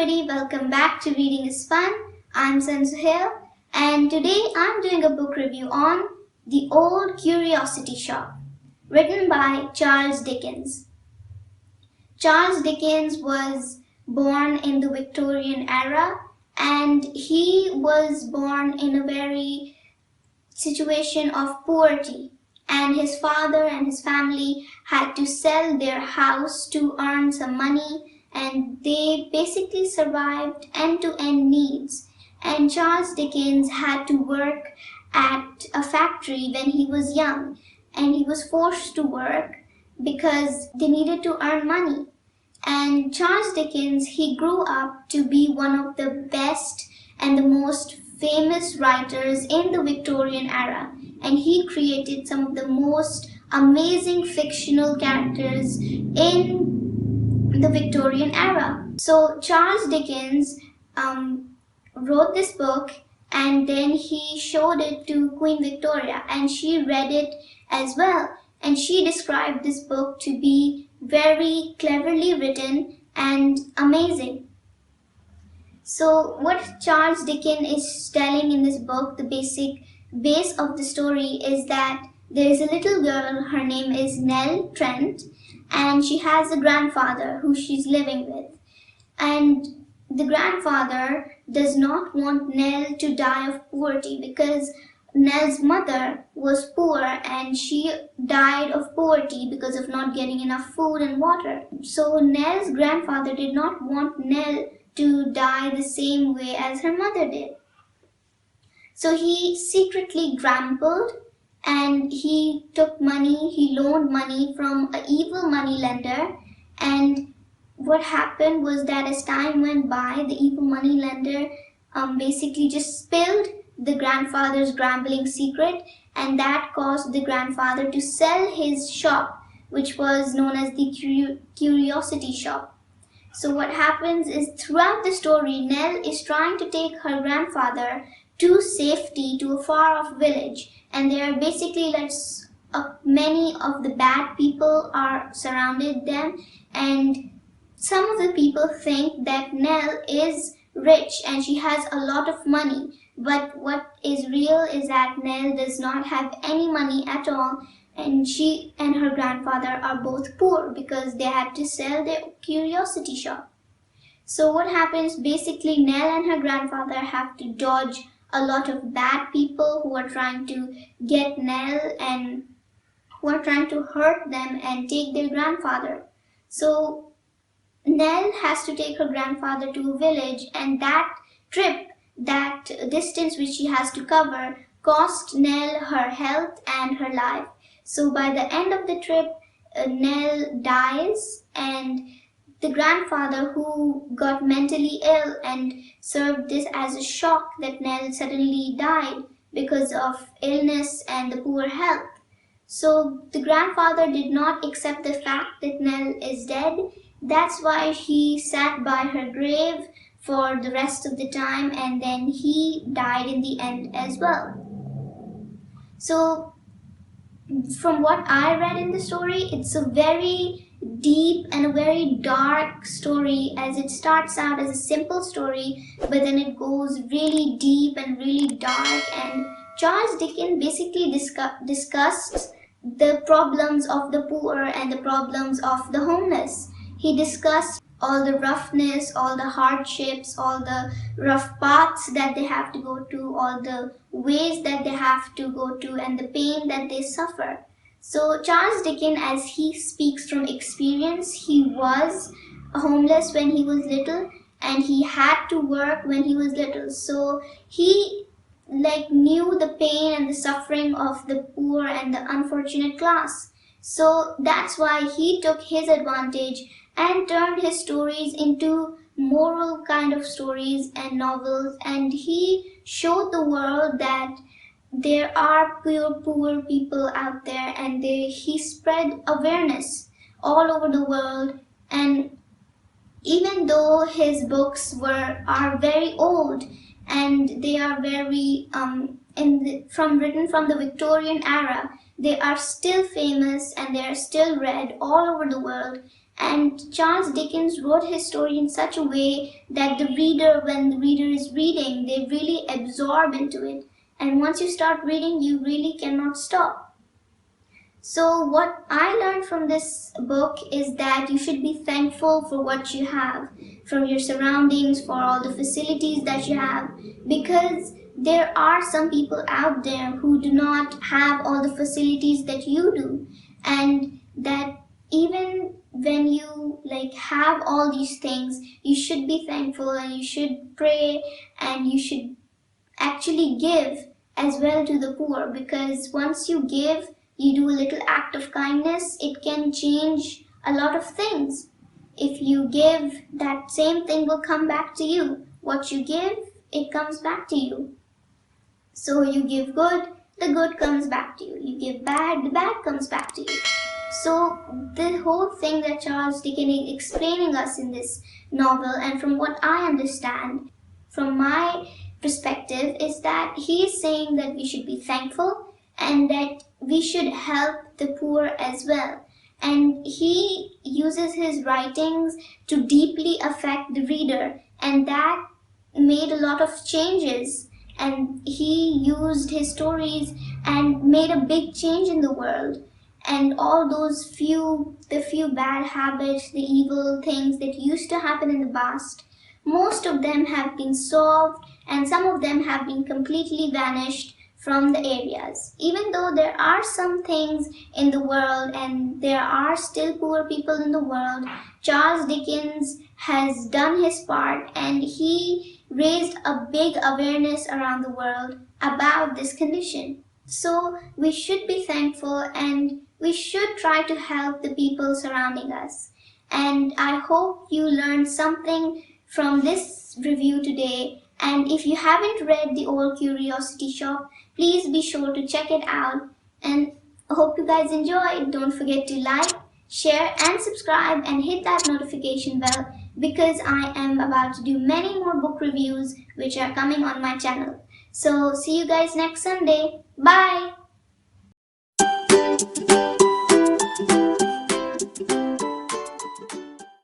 everybody, welcome back to Reading is Fun. I'm Sohail and today I'm doing a book review on The Old Curiosity Shop, written by Charles Dickens. Charles Dickens was born in the Victorian era and he was born in a very situation of poverty, and his father and his family had to sell their house to earn some money, and they basically survived end-to-end needs. And Charles Dickens had to work at a factory when he was young, and he was forced to work because they needed to earn money. And Charles Dickens, he grew up to be one of the best and the most famous writers in the Victorian era, and he created some of the most amazing fictional characters in the Victorian era. So Charles Dickens wrote this book, and then he showed it to Queen Victoria, and she read it as well, and she described this book to be very cleverly written and amazing. So what Charles Dickens is telling in this book, the basic base of the story is that there is a little girl, her name is Nell Trent, and she has a grandfather who she's living with. And the grandfather does not want Nell to die of poverty because Nell's mother was poor and she died of poverty because of not getting enough food and water. So Nell's grandfather did not want Nell to die the same way as her mother did. So he secretly gambled and he took money, he loaned money from an evil moneylender, and what happened was that as time went by, the evil moneylender basically just spilled the grandfather's gambling secret, and that caused the grandfather to sell his shop, which was known as the Curiosity Shop. So what happens is throughout the story, Nell is trying to take her grandfather to safety to a far-off village, and there are basically many of the bad people are surrounded them, and some of the people think that Nell is rich and she has a lot of money, but what is real is that Nell does not have any money at all, and she and her grandfather are both poor because they had to sell their curiosity shop. So what happens, basically Nell and her grandfather have to dodge a lot of bad people who are trying to get Nell and who are trying to hurt them and take their grandfather. So Nell has to take her grandfather to a village, and that trip, that distance which she has to cover, cost Nell her health and her life. So by the end of the trip, Nell dies, and the grandfather, who got mentally ill and served this as a shock that Nell suddenly died because of illness and the poor health. So the grandfather did not accept the fact that Nell is dead. That's why he sat by her grave for the rest of the time, and then he died in the end as well. So from what I read in the story, it's a very deep and a very dark story, as it starts out as a simple story, but then it goes really deep and really dark. And Charles Dickens basically discussed the problems of the poor and the problems of the homeless. He discussed all the roughness, all the hardships, all the rough paths that they have to go to, all the ways that they have to go to, and the pain that they suffer. So Charles Dickens, as he speaks from experience, he was homeless when he was little, and he had to work when he was little. So he knew the pain and the suffering of the poor and the unfortunate class. So that's why he took his advantage and turned his stories into moral kind of stories and novels, and he showed the world that there are poor people out there, and he spread awareness all over the world. And even though his books are very old and they are very written from the Victorian era, they are still famous and they are still read all over the world. And Charles Dickens wrote his story in such a way that the reader, when the reader is reading, they really absorb into it. And once you start reading, you really cannot stop. So, what I learned from this book is that you should be thankful for what you have, from your surroundings, for all the facilities that you have, because there are some people out there who do not have all the facilities that you do, and that even when you have all these things, you should be thankful and you should pray and you should actually give as well to the poor, because once you give, you do a little act of kindness, it can change a lot of things. If you give, that same thing will come back to you. What you give, it comes back to you. So you give good, the good comes back to you. You give bad, the bad comes back to you. So the whole thing that Charles Dickens is explaining us in this novel, and from what I understand, from my perspective, is that he is saying that we should be thankful and that we should help the poor as well. And he uses his writings to deeply affect the reader, and that made a lot of changes. And he used his stories and made a big change in the world. And all those the few bad habits, the evil things that used to happen in the past, most of them have been solved, and some of them have been completely vanished from the areas. Even though there are some things in the world and there are still poor people in the world, Charles Dickens has done his part and he raised a big awareness around the world about this condition. So we should be thankful and we should try to help the people surrounding us. And I hope you learned something from this review today. And if you haven't read The Old Curiosity Shop, please be sure to check it out. And I hope you guys enjoyed. Don't forget to like, share and subscribe and hit that notification bell, because I am about to do many more book reviews which are coming on my channel. So see you guys next Sunday. Bye!